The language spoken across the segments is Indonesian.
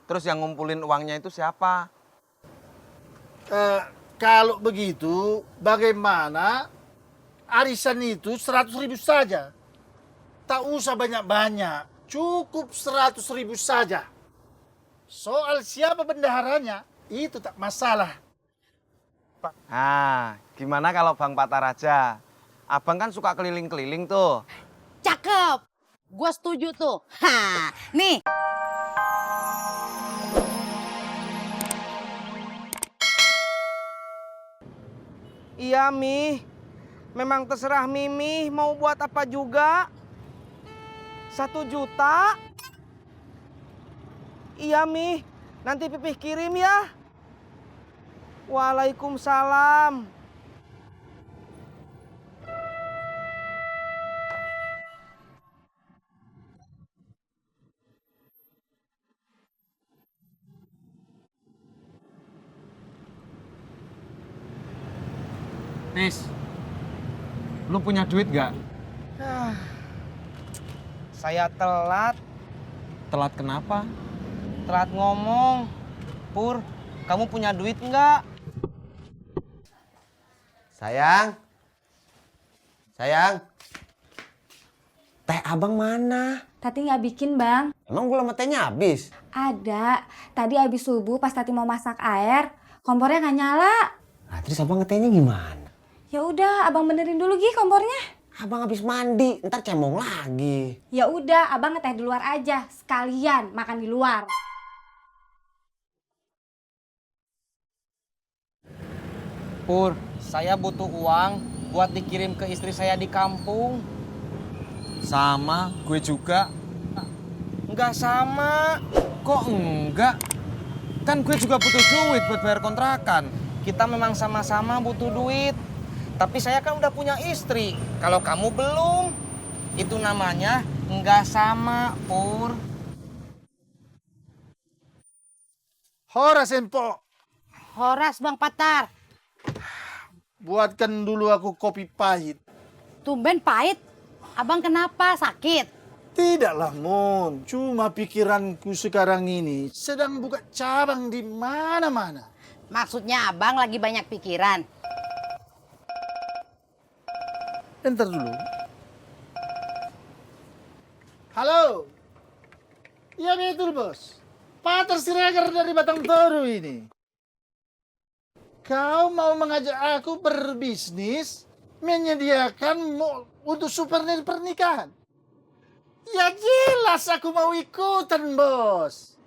Terus yang ngumpulin uangnya itu siapa? Kalau begitu, bagaimana arisan itu 100.000 saja? Tak usah banyak-banyak, cukup 100.000 saja. Soal siapa bendaharanya, itu tak masalah. Nah, gimana kalau Bang Pataraja? Abang kan suka keliling-keliling tuh. Cakep. Gua setuju tuh. Nih. Iya, Mi. Memang terserah Mimi mau buat apa juga. 1 juta? Iya, Mi. Nanti Pipih kirim ya. Waalaikumsalam. Nis, lu punya duit gak? Saya telat. Telat kenapa? Telat ngomong. Pur, kamu punya duit nggak? Sayang. Sayang. Teh abang mana? Tati nggak bikin, Bang. Emang gula matanya habis? Ada. Tadi habis subuh pas Tati mau masak air, kompornya nggak nyala. Nah, terus abang ngetehnya gimana? Ya udah, Abang benerin dulu Gi kompornya. Abang habis mandi, ntar cemong lagi. Ya udah, Abang ngeteh di luar aja, sekalian makan di luar. Pur, saya butuh uang buat dikirim ke istri saya di kampung. Sama, gue juga. Nggak sama. Kok enggak? Kan gue juga butuh duit buat bayar kontrakan. Kita memang sama-sama butuh duit. Tapi saya kan udah punya istri. Kalau kamu belum, itu namanya nggak sama, Pur. Horas Empok, Horas Bang Patar. buatkan dulu aku kopi pahit. Tumben pahit. Abang kenapa? Sakit? Tidaklah, Mon. Cuma pikiranku sekarang ini sedang buka cabang di mana-mana. Maksudnya abang lagi banyak pikiran. Entar dulu. Halo. Iya betul, Bos. Pater Siregar dari Batang Toru ini. Kau mau mengajak aku berbisnis, menyediakan mall untuk souvenir pernikahan? Ya jelas aku mau ikutan, Bos.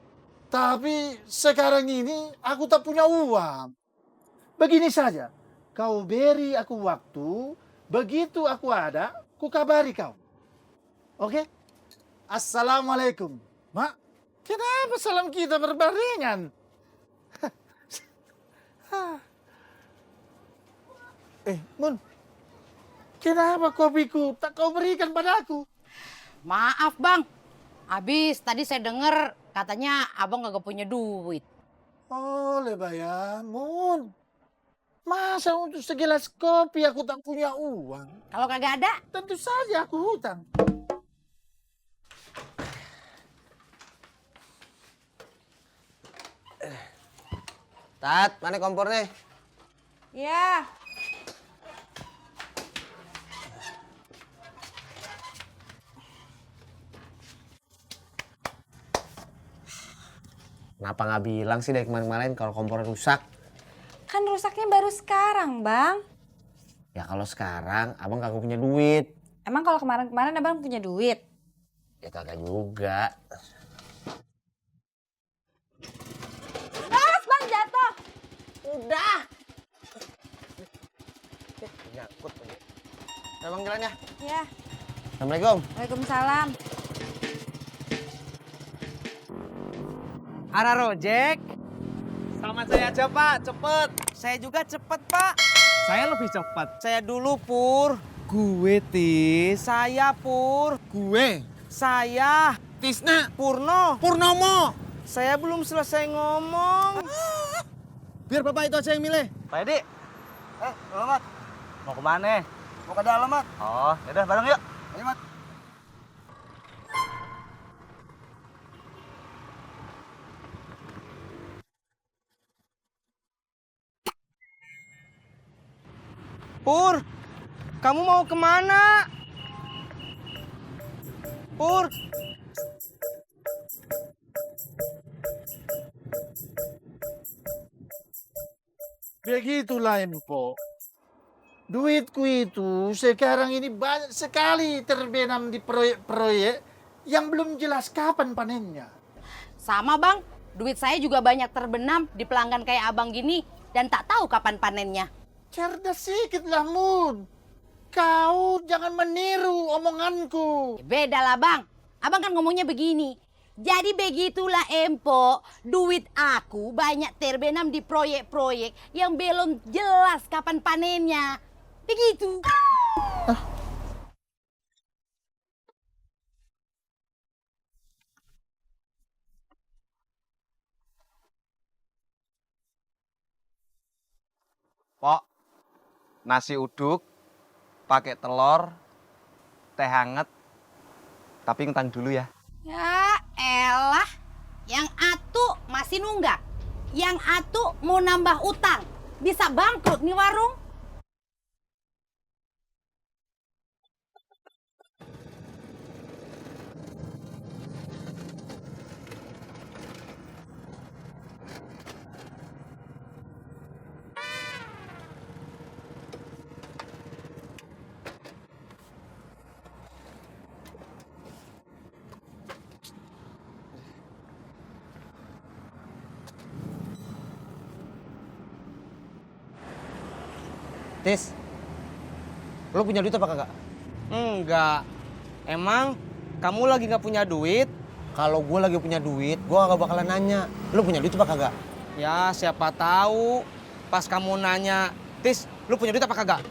Tapi sekarang ini aku tak punya uang. Begini saja, kau beri aku waktu, begitu aku ada, ku kabari kau. Oke? Assalamualaikum. Mak, kenapa salam kita berbarengan? Mun, kenapa kopiku tak kau berikan padaku? Maaf Bang. Habis tadi saya dengar katanya abang gak punya duit. Oh, lebayan, Mun. Masa untuk segelas kopi aku tak punya uang? Kalau kagak ada, Tentu saja aku hutang. Tat, mana kompornya? Ya. Kenapa nggak bilang sih dari kemarin-kemarin kalau kompornya rusak? Kan rusaknya baru sekarang, Bang. Ya kalau sekarang abang kagak punya duit. Emang kalau kemarin-kemarin Abang punya duit? Ya kagak juga. Mas, Bang jatuh. Udah. Nyangkut aja. Abang jalan ya. Ya. Assalamualaikum. Waalaikumsalam. Ara Rojek. Sama saya aja, Pak. Cepet. Saya juga cepet, Pak. Saya lebih cepat. Saya dulu, Pur. Gue, Tis. Saya, Pur. Gue. Saya. Tisna. Purno. Purnomo. Saya belum selesai ngomong. Biar bapak itu aja yang milih. Pak Edi. Mat. Mau kemana? Mau ke dalam, Mat. Oh, yaudah bareng yuk. Ayo, Mat. Pur, kamu mau kemana? Pur. Begitulah Empo. Duitku itu sekarang ini banyak sekali terbenam di proyek-proyek yang belum jelas kapan panennya. Sama bang, duit saya juga banyak terbenam di pelanggan kayak abang gini dan tak tahu kapan panennya. Cerdas sikitlah Mun. Kau jangan meniru omonganku. Beda lah bang, abang kan ngomongnya begini. Jadi begitulah Empo, duit aku banyak terbenam di proyek-proyek yang belum jelas kapan panennya. Begitu. Pok, nasi uduk, pakai telur, teh hangat, tapi ngutang dulu ya. Ya elah, yang atu masih nunggak. Yang atu mau nambah utang. Bisa bangkrut nih warung. Tis, lo punya duit apa kagak? Enggak. Emang kamu lagi nggak punya duit? Kalau gue lagi punya duit, gue gak bakalan nanya. Lo punya duit apa kagak? Ya siapa tahu. Pas kamu nanya, Tis, lu punya duit apa kagak?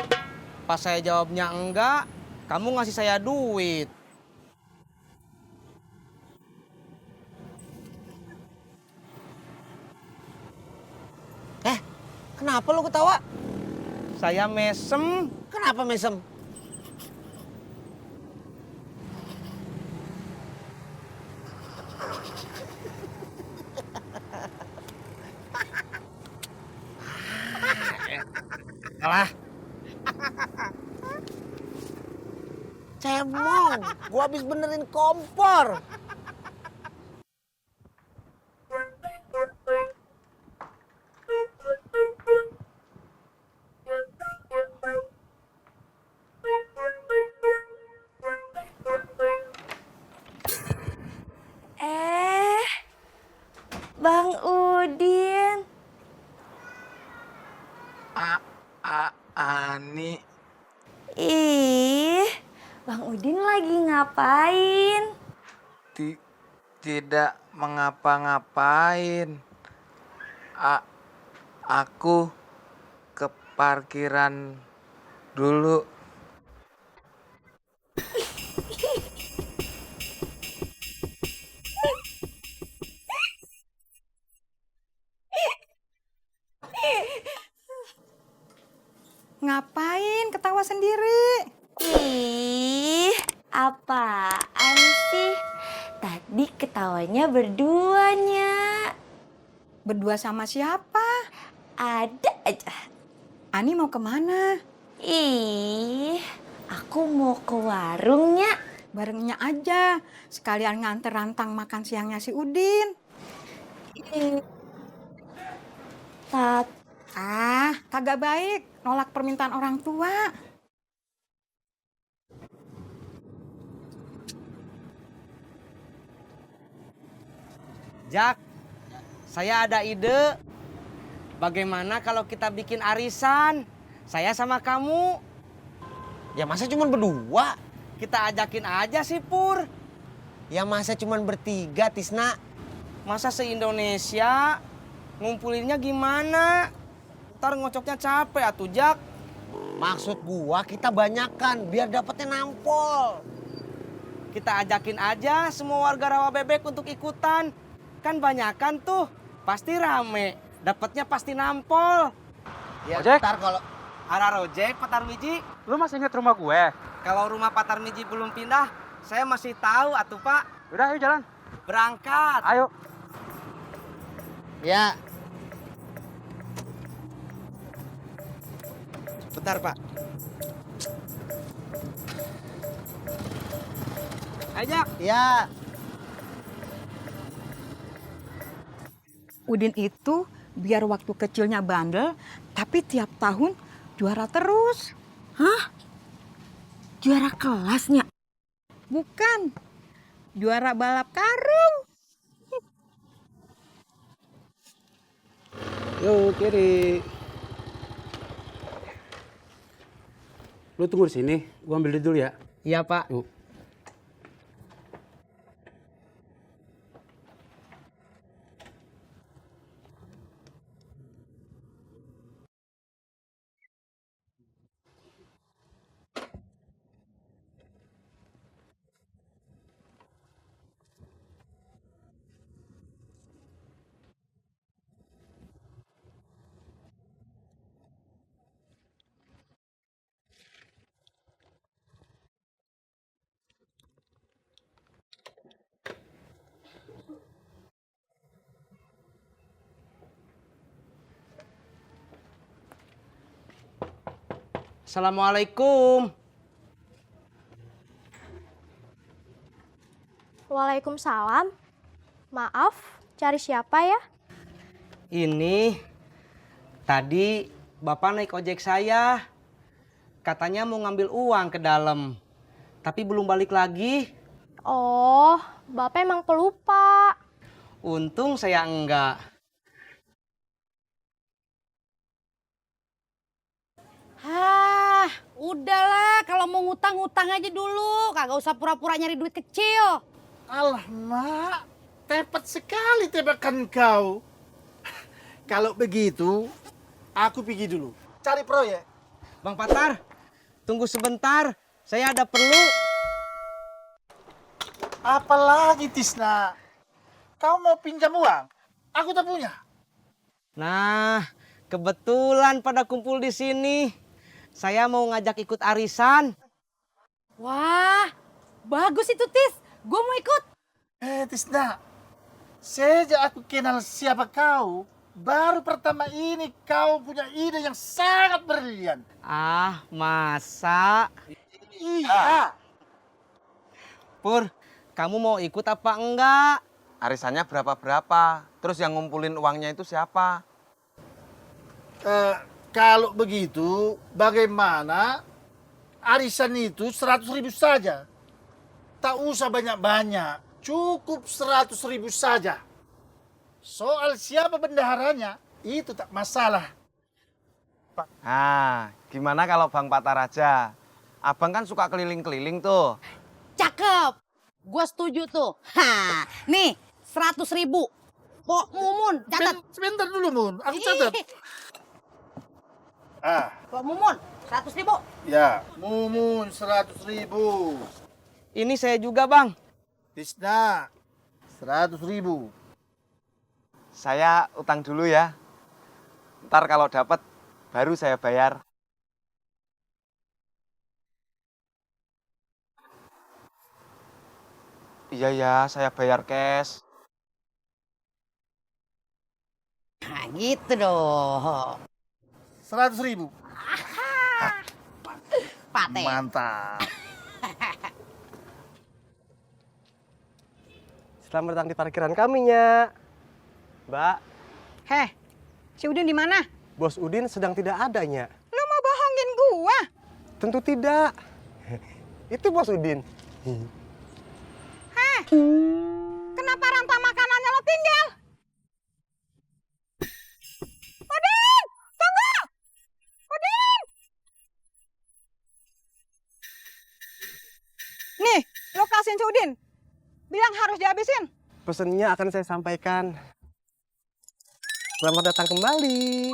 Pas saya jawabnya enggak, kamu ngasih saya duit. Kenapa lo ketawa? Saya mesem. Kenapa mesem? Alah, Cemong, gue habis benerin kompor. Bang Udin. Ani. Ih, Bang Udin lagi ngapain? Tidak mengapa-ngapain. Aku ke parkiran dulu. Ngapain ketawa sendiri? Ih, apaan sih? Tadi ketawanya berduanya. Berdua sama siapa? Ada aja. Ani mau kemana? Ih, aku mau ke warungnya. Barengnya aja. Sekalian nganter rantang makan siangnya si Udin. Kagak baik. Nolak permintaan orang tua. Jak, saya ada ide. Bagaimana kalau kita bikin arisan? Saya sama kamu. Ya masa cuman berdua? Kita ajakin aja sih Pur. Ya masa cuman bertiga, Tisna? Masa se-Indonesia? Ngumpulinnya gimana? Ntar ngocoknya capek atuh Jak. Maksud gua kita banyakan biar dapetnya nampol. Kita ajakin aja semua warga Rawabebek untuk ikutan. Kan banyakan tuh, pasti rame. Dapatnya pasti nampol. Ya Ojek? ntar kalau Ara Rojek, Pak Tarmiji. Lu masih inget rumah gue? Kalau rumah Pak Tarmiji belum pindah, saya masih tahu atuh Pak. Udah, ayo jalan. Berangkat. Ayo. ya Sebentar, Pak. Ajak. Ya, Udin itu biar waktu kecilnya bandel, tapi tiap tahun juara terus. Hah? Juara kelasnya? Bukan, juara balap karung. Yuk, kiri. Lu tunggu di sini, gua ambil dulu ya. Iya, Pak. Yuk. Assalamualaikum. Waalaikumsalam. Maaf, cari siapa ya? Ini tadi Bapak naik ojek saya. Katanya mau ngambil uang ke dalam. Tapi belum balik lagi. Oh, Bapak emang pelupa. Untung saya enggak. Hah, udahlah kalau mau ngutang aja dulu, kagak usah pura-pura nyari duit kecil. Alah, Mak. Tepat sekali tebakan kau. Kalau begitu, aku pergi dulu. Cari proyek. Bang Patar, tunggu sebentar. Saya ada perlu. Apalagi, Tisna? Kau mau pinjam uang? Aku tak punya. Nah, kebetulan pada kumpul di sini. Saya mau ngajak ikut arisan. Wah, bagus itu Tis, gue mau ikut. Tisna, sejak aku kenal siapa kau, baru pertama ini kau punya ide yang sangat brilian. Ah, masa? Iya. Pur, kamu mau ikut apa enggak? Arisannya berapa-berapa? Terus yang ngumpulin uangnya itu siapa? Kalau begitu, bagaimana arisan itu 100.000 saja? Tak usah banyak-banyak, cukup 100.000 saja. Soal siapa bendaharanya, itu tak masalah. Nah, gimana kalau Bang Patar aja? Abang kan suka keliling-keliling tuh. Cakep, gue setuju tuh. Ha, nih 100.000. Pok Mumun, catat. Sebentar dulu, Mun. Aku catat. Pok Mumun, 100.000. Ya, Mumun 100.000. Ini saya juga, Bang. Tisna, 100.000. Saya utang dulu ya. Ntar kalau dapat baru saya bayar. Iya ya, saya bayar cash. Nah, gitu dong. 100.000. Pate. Mantap. selamat datang di parkiran kami, Nya. Mbak, Heh, si Udin di mana? Bos Udin sedang tidak ada, Nya. Lu mau bohongin gua? Tentu tidak. Itu Bos Udin. Heh, kenapa rantang makanannya lo tinggal? Udin, tunggu! Udin! Nih, lo kasihin si Udin. Bilang harus dihabisin. Pesennya akan saya sampaikan. Selamat datang kembali.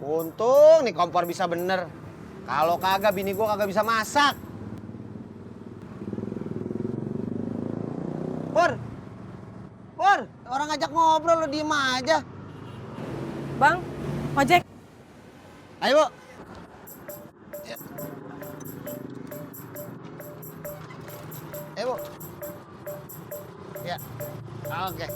Untung nih kompor bisa bener. Kalau kagak bini gua kagak bisa masak. Pur. Pur, orang ngajak ngobrol lo diem aja. Bang, ojek. Ayo, Bu. Ya. Ayo, Bu. Ya. Oke.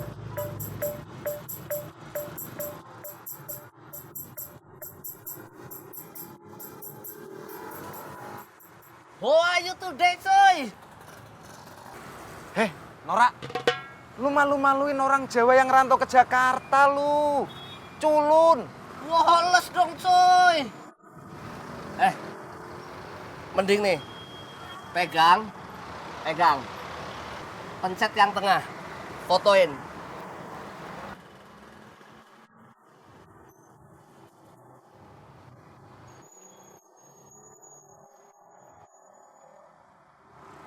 How are you today, coy? Heh, Nora. Lu malu-maluin orang Jawa yang rantau ke Jakarta lu. Culun. Woles dong, coy. Mending nih. Pegang. Pencet yang tengah. Fotoin.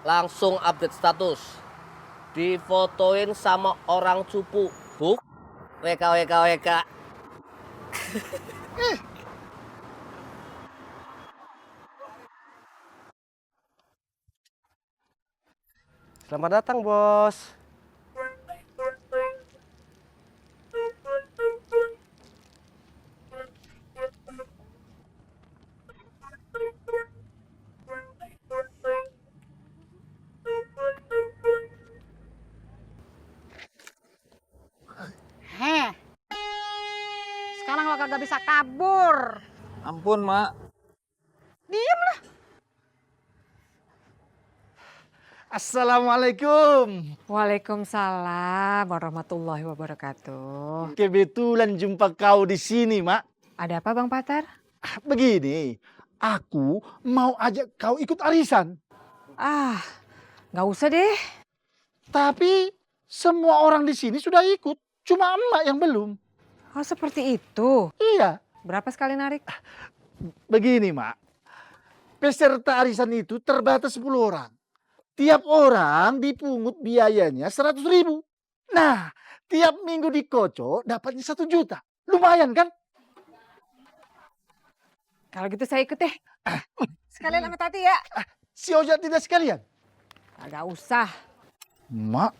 Langsung update status. Difotoin sama orang cupu. Buk. WK. Selamat datang, Bos. Heh. Sekarang lo kagak bisa kabur. Ampun, Mak. Diem lah. Assalamualaikum. Waalaikumsalam warahmatullahi wabarakatuh. Kebetulan jumpa kau di sini, Mak. Ada apa Bang Patar? Begini, aku mau ajak kau ikut arisan. Ah, nggak usah deh. Tapi semua orang di sini sudah ikut. Cuma emak yang belum. Oh seperti itu. Iya. Berapa sekali narik? Begini, Mak. Peserta arisan itu terbatas 10 orang. Tiap orang dipungut biayanya 100.000. Nah, tiap minggu dikocok dapatnya 1 juta. Lumayan kan? Kalau gitu saya ikut deh. Sekalian sama Tati ya. Si Ojak tidak sekalian? Agak usah. Mak.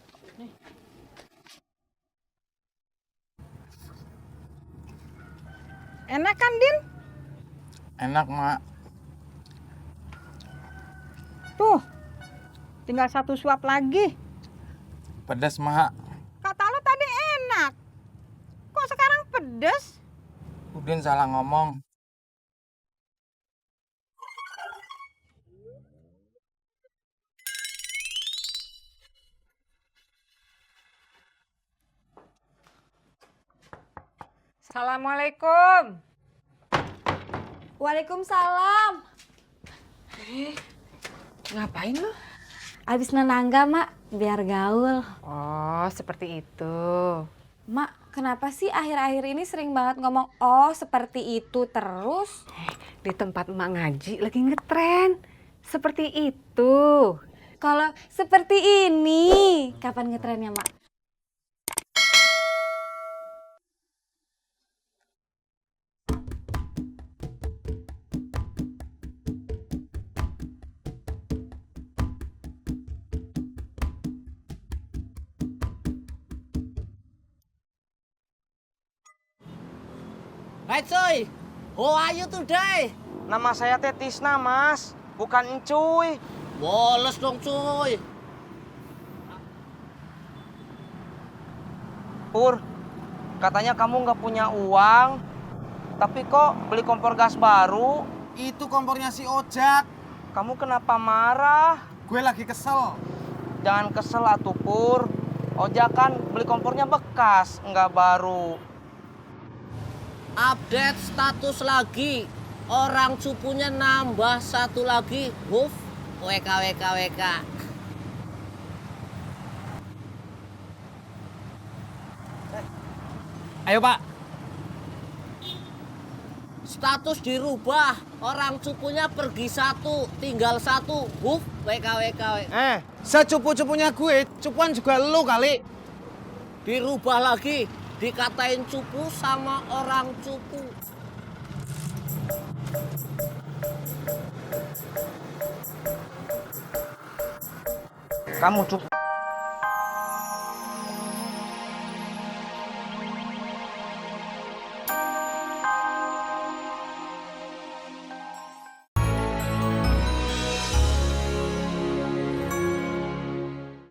Enak kan, Din? Enak, Mak. Tuh, tinggal 1 suap lagi. Pedas, Mak. Kata lo tadi enak. Kok sekarang pedes? Udin salah ngomong. Assalamualaikum. Waalaikumsalam. Ngapain lo? Abis nenangga, Mak, biar gaul. Oh, seperti itu. Mak, kenapa sih akhir-akhir ini sering banget ngomong oh seperti itu terus? Di tempat emak ngaji lagi ngetren. Seperti itu. Kalau seperti ini, kapan ngetrennya, Mak? Hai coy, how are you today? Nama saya Teh Tisna, Mas. Bukan Encuy. Woles dong cuy. Pur, katanya kamu nggak punya uang. Tapi kok beli kompor gas baru? Itu kompornya si Ojak. Kamu kenapa marah? Gue lagi kesel. Jangan kesel atuh, Pur. Ojak kan beli kompornya bekas, nggak baru. Update status lagi. Orang cupunya nambah 1 lagi. Huf, WK. Ayo, Pak. Status dirubah. Orang cupunya pergi 1, tinggal 1. Huf, WK. Secupu-cupunya gue, cupuan juga lu kali. Dirubah lagi. Dikatain cupu sama orang cupu. Kamu cukup.